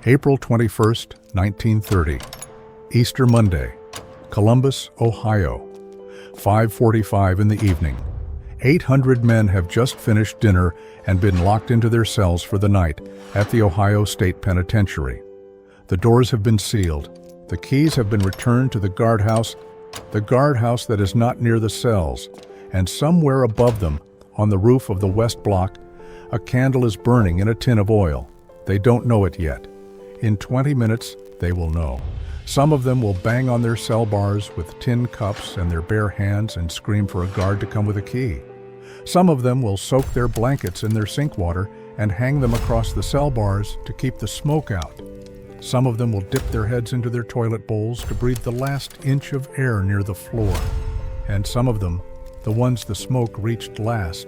April 21st, 1930, Easter Monday, Columbus, Ohio, 5:45 in the evening. 800 men have just finished dinner and been locked into their cells for the night at the Ohio State Penitentiary. The doors have been sealed. The keys have been returned to the guardhouse that is not near the cells, and somewhere above them, on the roof of the west block, a candle is burning in a tin of oil. They don't know it yet. In 20 minutes, they will know. Some of them will bang on their cell bars with tin cups and their bare hands and scream for a guard to come with a key. Some of them will soak their blankets in their sink water and hang them across the cell bars to keep the smoke out. Some of them will dip their heads into their toilet bowls to breathe the last inch of air near the floor. And some of them, the ones the smoke reached last,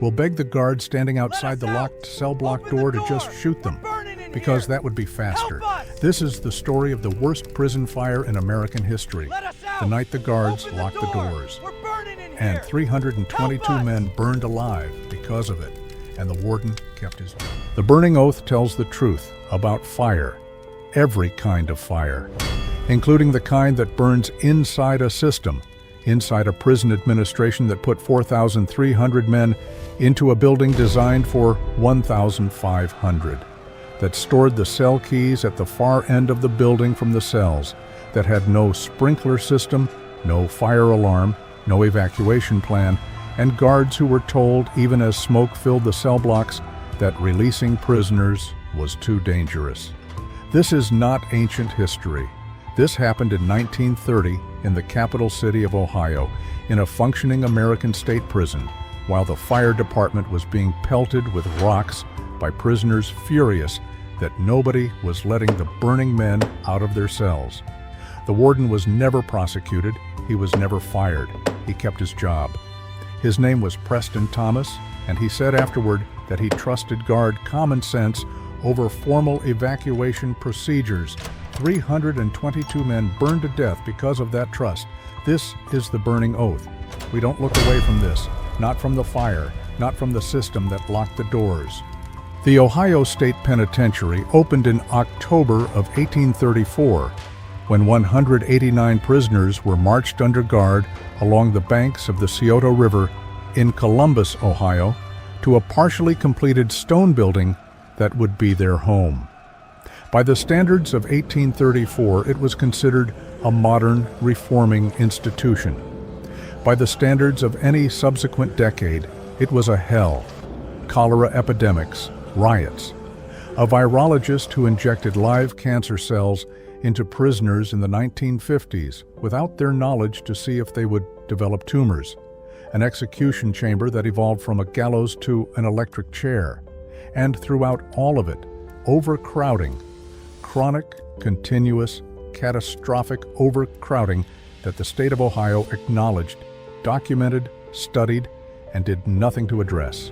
will beg the guard standing outside the locked cell block door to just shoot them, because that would be faster. This is the story of the worst prison fire in American history, the night the guards locked the doors. And 322 men burned alive because of it, and the warden kept his job. The burning oath tells the truth about fire, every kind of fire, including the kind that burns inside a system, inside a prison administration that put 4,300 men into a building designed for 1,500. That stored the cell keys at the far end of the building from the cells, that had no sprinkler system, no fire alarm, no evacuation plan, and guards who were told, even as smoke filled the cell blocks, that releasing prisoners was too dangerous. This is not ancient history. This happened in 1930 in the capital city of Ohio, in a functioning American state prison, while the fire department was being pelted with rocks by prisoners furious that nobody was letting the burning men out of their cells. The warden was never prosecuted. He was never fired. He kept his job. His name was Preston Thomas, and he said afterward that he trusted guard common sense over formal evacuation procedures. 322 men burned to death because of that trust. This is the burning oath. We don't look away from this, not from the fire, not from the system that locked the doors. The Ohio State Penitentiary opened in October of 1834, when 189 prisoners were marched under guard along the banks of the Scioto River in Columbus, Ohio, to a partially completed stone building that would be their home. By the standards of 1834, it was considered a modern, reforming institution. By the standards of any subsequent decade, it was a hell. Cholera epidemics, riots. A virologist who injected live cancer cells into prisoners in the 1950s without their knowledge to see if they would develop tumors. An execution chamber that evolved from a gallows to an electric chair. And throughout all of it, overcrowding. Chronic, continuous, catastrophic overcrowding that the state of Ohio acknowledged, documented, studied, and did nothing to address.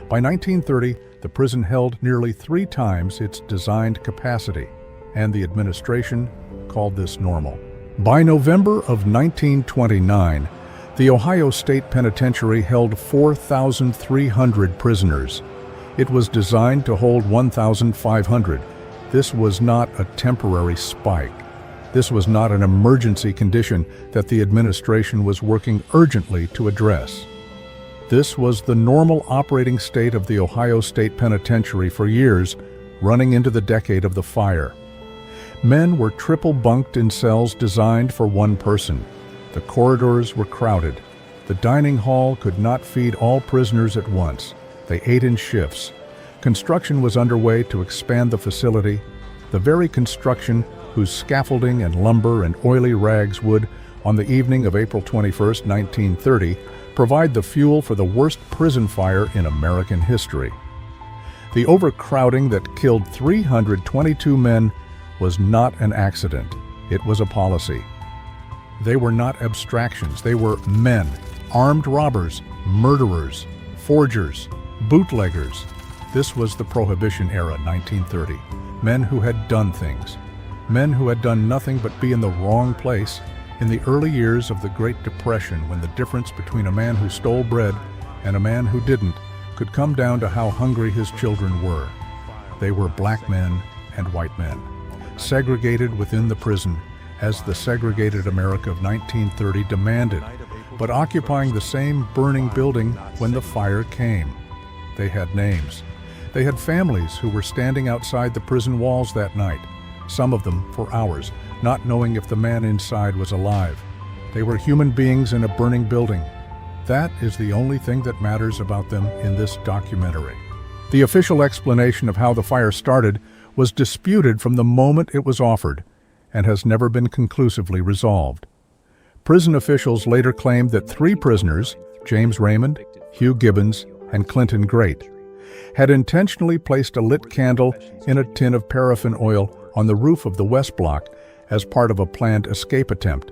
By 1930, the prison held nearly 3 times its designed capacity, and the administration called this normal. By November of 1929, the Ohio State Penitentiary held 4,300 prisoners. It was designed to hold 1,500. This was not a temporary spike. This was not an emergency condition that the administration was working urgently to address. This was the normal operating state of the Ohio State Penitentiary for years, running into the decade of the fire. Men were triple bunked in cells designed for one person. The corridors were crowded. The dining hall could not feed all prisoners at once. They ate in shifts. Construction was underway to expand the facility, the very construction whose scaffolding and lumber and oily rags would, on the evening of April 21, 1930, provide the fuel for the worst prison fire in American history. The overcrowding that killed 322 men was not an accident. It was a policy. They were not abstractions. They were men, armed robbers, murderers, forgers, bootleggers. This was the Prohibition era, 1930. Men who had done things. Men who had done nothing but be in the wrong place in the early years of the Great Depression, when the difference between a man who stole bread and a man who didn't could come down to how hungry his children were. They were black men and white men, segregated within the prison as the segregated America of 1930 demanded, but occupying the same burning building when the fire came. They had names. They had families who were standing outside the prison walls that night, some of them for hours, not knowing if the man inside was alive. They were human beings in a burning building. That is the only thing that matters about them in this documentary. The official explanation of how the fire started was disputed from the moment it was offered and has never been conclusively resolved. Prison officials later claimed that 3 prisoners, James Raymond, Hugh Gibbons, and Clinton Great, had intentionally placed a lit candle in a tin of paraffin oil on the roof of the West Block as part of a planned escape attempt.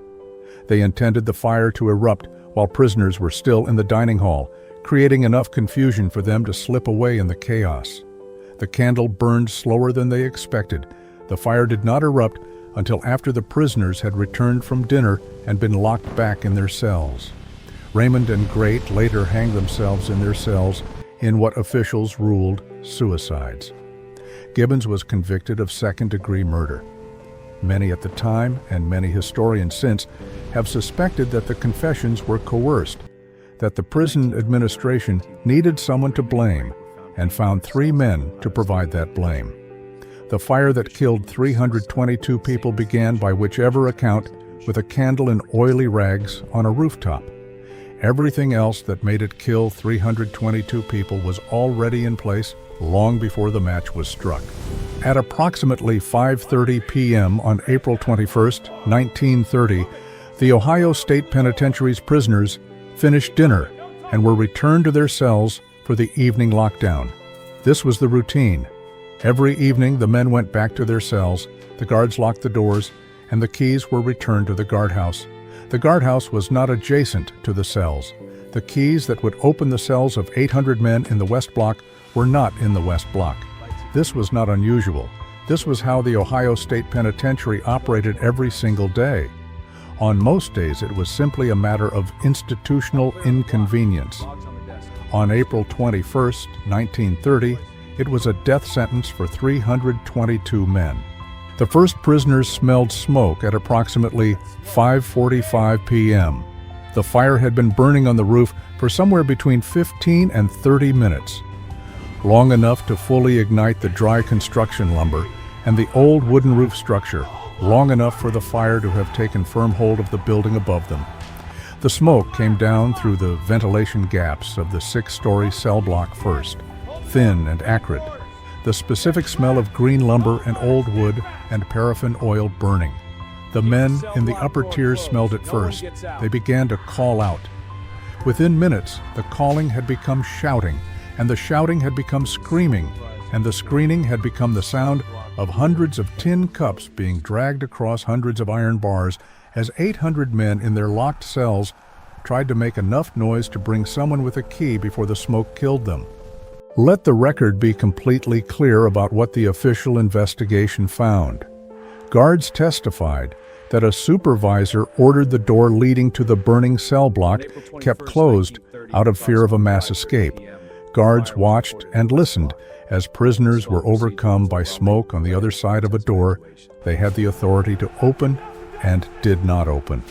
They intended the fire to erupt while prisoners were still in the dining hall, creating enough confusion for them to slip away in the chaos. The candle burned slower than they expected. The fire did not erupt until after the prisoners had returned from dinner and been locked back in their cells. Raymond and Great later hanged themselves in their cells in what officials ruled suicides. Gibbons was convicted of second-degree murder. Many at the time, and many historians since, have suspected that the confessions were coerced, that the prison administration needed someone to blame, and found 3 men to provide that blame. The fire that killed 322 people began, by whichever account, with a candle in oily rags on a rooftop. Everything else that made it kill 322 people was already in place long before the match was struck. At approximately 5:30 p.m. on April 21, 1930, the Ohio State Penitentiary's prisoners finished dinner and were returned to their cells for the evening lockdown. This was the routine. Every evening, the men went back to their cells, the guards locked the doors, and the keys were returned to the guardhouse. The guardhouse was not adjacent to the cells. The keys that would open the cells of 800 men in the West Block were not in the West Block. This was not unusual. This was how the Ohio State Penitentiary operated every single day. On most days, it was simply a matter of institutional inconvenience. On April 21, 1930, it was a death sentence for 322 men. The first prisoners smelled smoke at approximately 5:45 p.m. The fire had been burning on the roof for somewhere between 15 and 30 minutes, long enough to fully ignite the dry construction lumber and the old wooden roof structure, long enough for the fire to have taken firm hold of the building above them. The smoke came down through the ventilation gaps of the 6-story cell block first, thin and acrid, the specific smell of green lumber and old wood and paraffin oil burning. The men in the upper tiers smelled it first. They began to call out. Within minutes, the calling had become shouting, and the shouting had become screaming, and the screaming had become the sound of hundreds of tin cups being dragged across hundreds of iron bars as 800 men in their locked cells tried to make enough noise to bring someone with a key before the smoke killed them. Let the record be completely clear about what the official investigation found. Guards testified that a supervisor ordered the door leading to the burning cell block kept closed out of fear of a mass escape. Guards watched and listened as prisoners were overcome by smoke on the other side of a door they had the authority to open and did not open.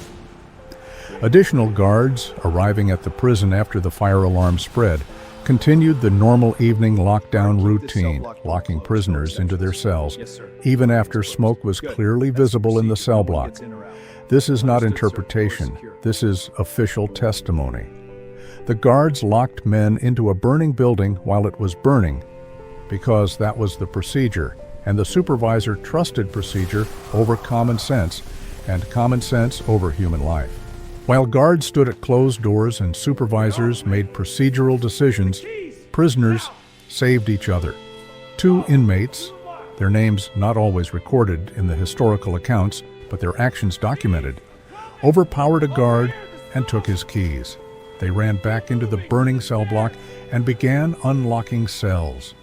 Additional guards, arriving at the prison after the fire alarm spread, continued the normal evening lockdown routine, locking prisoners into their cells, even after smoke was clearly visible in the cell block. This is not interpretation. This is official testimony. The guards locked men into a burning building while it was burning because that was the procedure, and the supervisor trusted procedure over common sense, and common sense over human life. While guards stood at closed doors and supervisors made procedural decisions, prisoners saved each other. 2 inmates, their names not always recorded in the historical accounts, but their actions documented, overpowered a guard and took his keys. They ran back into the burning cell block and began unlocking cells.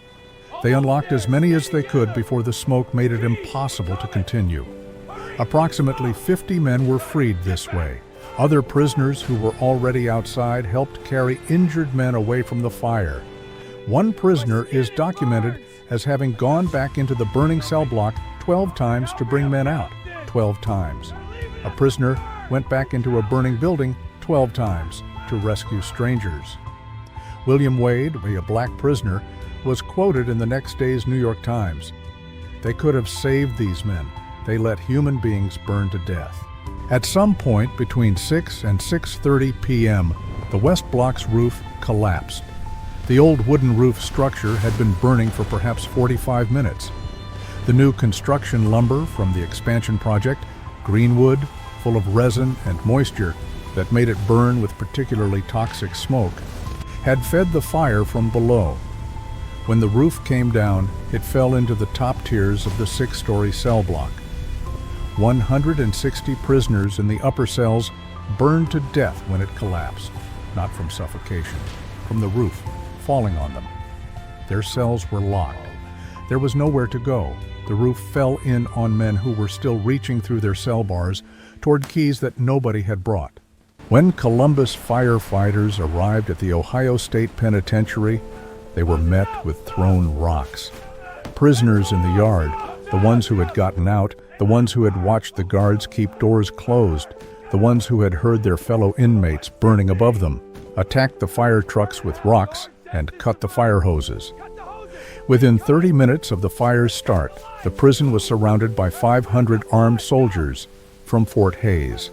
They unlocked as many as they could before the smoke made it impossible to continue. Approximately 50 men were freed this way. Other prisoners who were already outside helped carry injured men away from the fire. One prisoner is documented as having gone back into the burning cell block 12 times to bring men out, 12 times. A prisoner went back into a burning building 12 times to rescue strangers. William Wade, a black prisoner, was quoted in the next day's New York Times. "They could have saved these men. They let human beings burn to death." At some point between 6 and 6:30 p.m., the West Block's roof collapsed. The old wooden roof structure had been burning for perhaps 45 minutes. The new construction lumber from the expansion project, green wood, full of resin and moisture that made it burn with particularly toxic smoke, had fed the fire from below. When the roof came down, it fell into the top tiers of the 6-story cell block. 160 prisoners in the upper cells burned to death when it collapsed, not from suffocation, from the roof falling on them. Their cells were locked. There was nowhere to go. The roof fell in on men who were still reaching through their cell bars toward keys that nobody had brought. When Columbus firefighters arrived at the Ohio State Penitentiary, they were met with thrown rocks. Prisoners in the yard, the ones who had gotten out, the ones who had watched the guards keep doors closed, the ones who had heard their fellow inmates burning above them, attacked the fire trucks with rocks and cut the fire hoses. Within 30 minutes of the fire's start, the prison was surrounded by 500 armed soldiers from Fort Hays.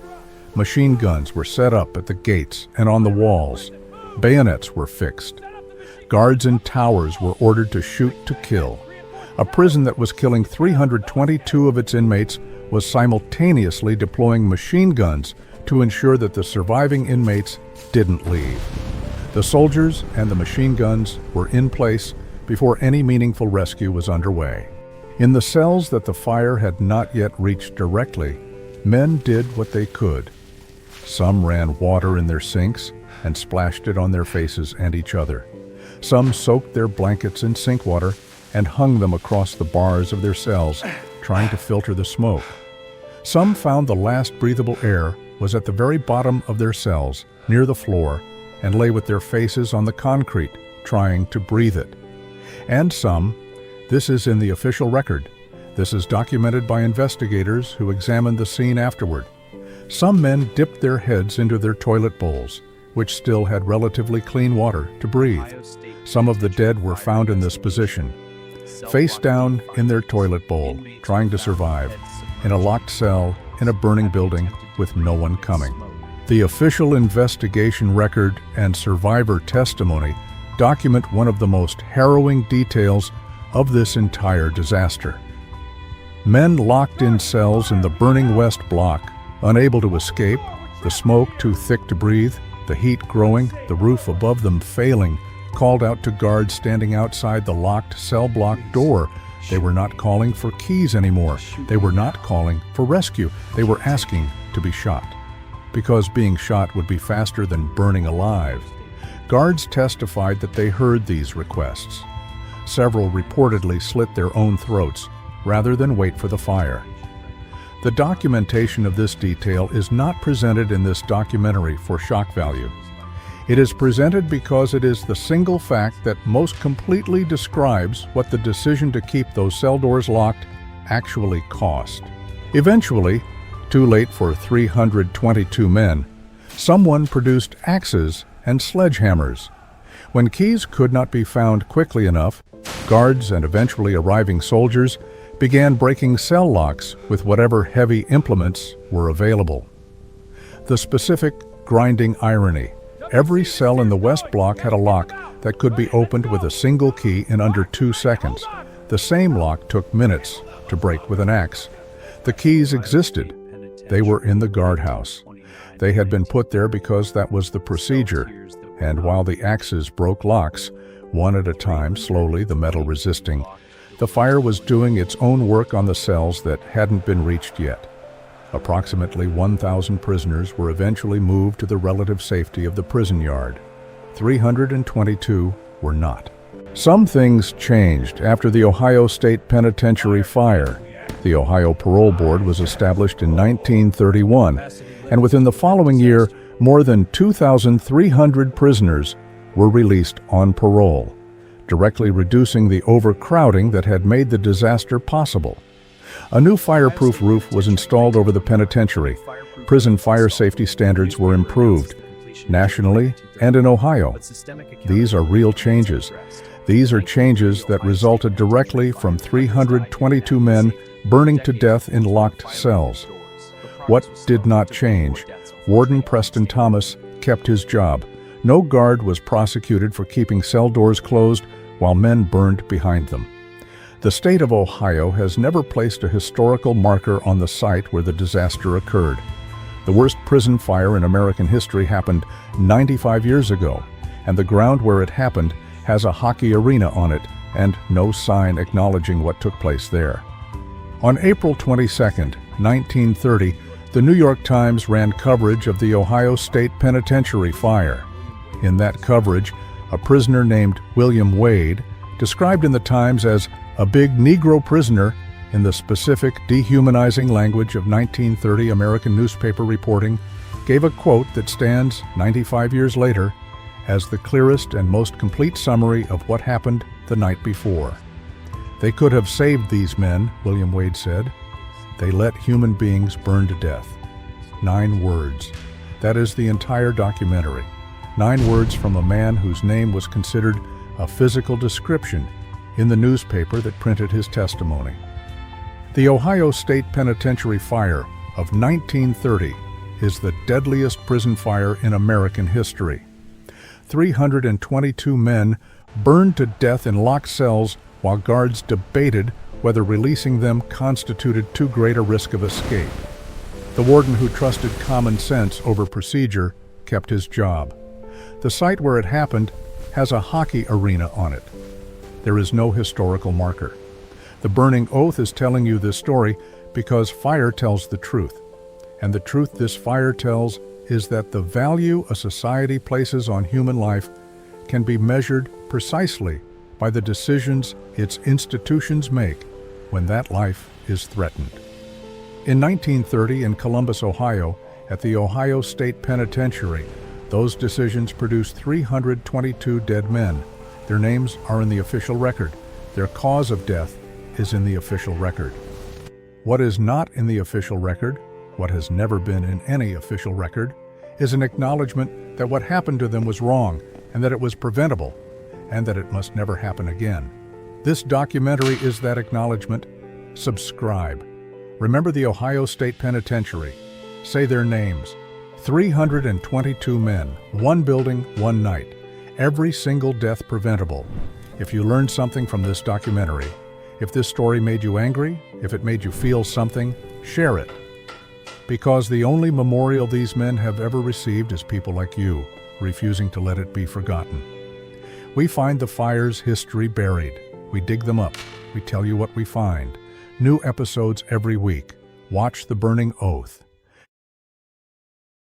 Machine guns were set up at the gates and on the walls. Bayonets were fixed. Guards in towers were ordered to shoot to kill. A prison that was killing 322 of its inmates was simultaneously deploying machine guns to ensure that the surviving inmates didn't leave. The soldiers and the machine guns were in place before any meaningful rescue was underway. In the cells that the fire had not yet reached directly, men did what they could. Some ran water in their sinks and splashed it on their faces and each other. Some soaked their blankets in sink water and hung them across the bars of their cells, trying to filter the smoke. Some found the last breathable air was at the very bottom of their cells, near the floor, and lay with their faces on the concrete, trying to breathe it. And some, this is in the official record, this is documented by investigators who examined the scene afterward. Some men dipped their heads into their toilet bowls, which still had relatively clean water to breathe. Some of the dead were found in this position, face down in their toilet bowl, trying to survive, in a locked cell in a burning building with no one coming. The official investigation record and survivor testimony document one of the most harrowing details of this entire disaster. Men locked in cells in the burning West Block, unable to escape, the smoke too thick to breathe, the heat growing, the roof above them failing, called out to guards standing outside the locked cell block door. They were not calling for keys anymore. They were not calling for rescue. They were asking to be shot, because being shot would be faster than burning alive. Guards testified that they heard these requests. Several reportedly slit their own throats rather than wait for the fire. The documentation of this detail is not presented in this documentary for shock value. It is presented because it is the single fact that most completely describes what the decision to keep those cell doors locked actually cost. Eventually, too late for 322 men, someone produced axes and sledgehammers. When keys could not be found quickly enough, guards and eventually arriving soldiers began breaking cell locks with whatever heavy implements were available. The specific, grinding irony: every cell in the West Block had a lock that could be opened with a single key in under 2 seconds. The same lock took minutes to break with an axe. The keys existed. They were in the guardhouse. They had been put there because that was the procedure, and while the axes broke locks, one at a time, slowly, the metal resisting, the fire was doing its own work on the cells that hadn't been reached yet. Approximately 1,000 prisoners were eventually moved to the relative safety of the prison yard. 322 were not. Some things changed after the Ohio State Penitentiary fire. The Ohio Parole Board was established in 1931, and within the following year, more than 2,300 prisoners were released on parole. directly reducing the overcrowding that had made the disaster possible. A new fireproof roof was installed over the penitentiary. Prison fire safety standards were improved, nationally and in Ohio. These are real changes. These are changes that resulted directly from 322 men burning to death in locked cells. What did not change? Warden Preston Thomas kept his job. No guard was prosecuted for keeping cell doors closed while men burned behind them. The state of Ohio has never placed a historical marker on the site where the disaster occurred. The worst prison fire in American history happened 95 years ago, and the ground where it happened has a hockey arena on it and no sign acknowledging what took place there. On April 22, 1930, the New York Times ran coverage of the Ohio State Penitentiary fire. In that coverage, a prisoner named William Wade, described in the Times as a big Negro prisoner in the specific, dehumanizing language of 1930 American newspaper reporting, gave a quote that stands 95 years later as the clearest and most complete summary of what happened the night before. "They could have saved these men," William Wade said. "They let human beings burn to death." 9 words. That is the entire documentary. 9 words from a man whose name was considered a physical description in the newspaper that printed his testimony. The Ohio State Penitentiary fire of 1930 is the deadliest prison fire in American history. 322 men burned to death in locked cells while guards debated whether releasing them constituted too great a risk of escape. The warden, who trusted common sense over procedure, kept his job. The site where it happened has a hockey arena on it. There is no historical marker. The burning oath is telling you this story because fire tells the truth. And the truth this fire tells is that the value a society places on human life can be measured precisely by the decisions its institutions make when that life is threatened. In 1930, in Columbus, Ohio, at the Ohio State Penitentiary, those decisions produced 322 dead men. Their names are in the official record. Their cause of death is in the official record. What is not in the official record, what has never been in any official record, is an acknowledgement that what happened to them was wrong and that it was preventable and that it must never happen again. This documentary is that acknowledgement. Subscribe. Remember the Ohio State Penitentiary. Say their names. 322 men, 1 building, 1 night. Every single death preventable. If you learned something from this documentary, if this story made you angry, if it made you feel something, share it. Because the only memorial these men have ever received is people like you, refusing to let it be forgotten. We find the fire's history buried. We dig them up. We tell you what we find. New episodes every week. Watch The Burning Oath.